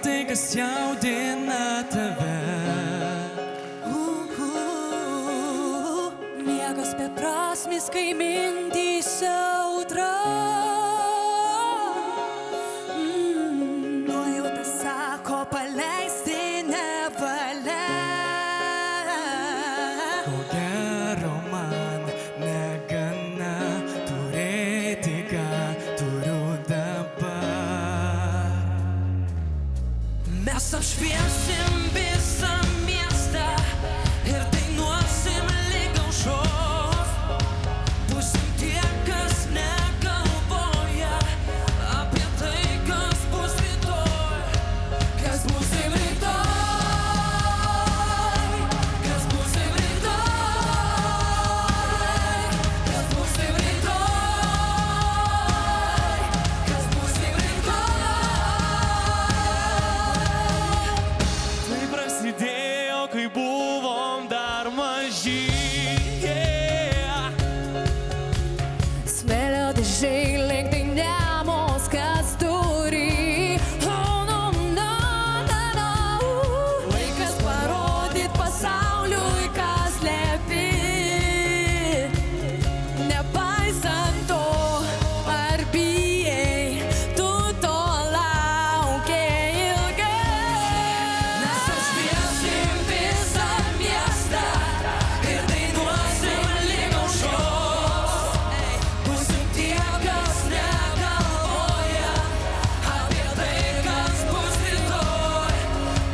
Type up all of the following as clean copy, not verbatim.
tai, kas jaudina tave. Miegas beprasmis, kai mintyse audra. Nuojauta sako, paleisti nevalia. Ko gero man negana turėti, ką turiu dabar. Mes apšviesim visą miestą ir dainuosim lig aušros. Būsim tie, kas negalvoja apie tai, kas bus rytoj. Kas būsim rytoj? Kas būsim rytoj? Kas būsim rytoj? Kas būsim rytoj? Tai prasidėjo, kai buvom dar maži. Smėlio dėžiai lenktynėmos, kas turi. Oh, no, no, no, no. Laikas parodyt pasauliui, kas slepi. Nepaisant to, ar bijai, tu to laukei ilgai. Mes apšviesim visą miestą ir dainuosim lig aušros. Būsim tie, kas negalvoja apie tai, kas bus rytoj.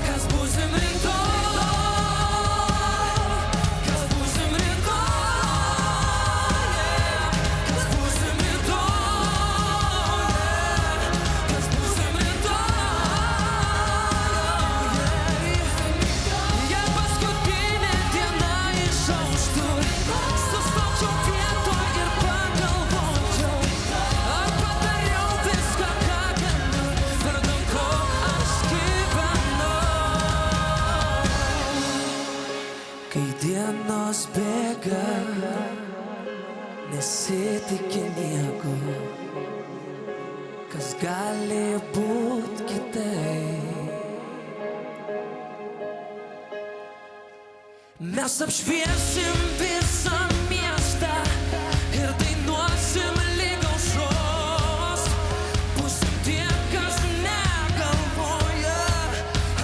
Kas būsim rytoj? Kas būsim rytoj? Kas būsim rytoj? Kas būsim rytoj? Jei paskutinė diena išauštų, sustočiau vietoj ir pagalvočiau, ar padariau viską, ką galiu, vardan ko aš gyvenu. Kai dienos bėga, nesitiki nieko, kas gali būt kitaip. Mes apšviesim visą miestą ir dainuosim lig aušros. Būsim tie, kas negalvoja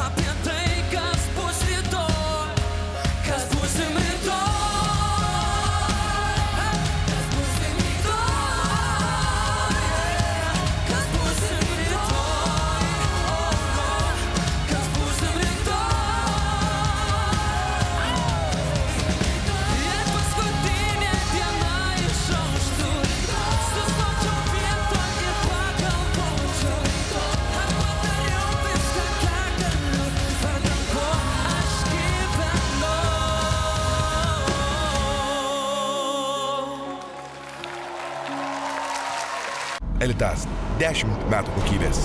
apie tai, kas bus rytoj. Kas būsim rytoj? Kas būsim rytoj? Kas būsim rytoj? Kas būsim rytoj? Jei paskutinė diena išauštų, sustočiau vietoj ir pagalvočiau, ar padariau viską, ką galiu, vardan ko aš gyvenu. Elitas. 10 metų kokybės.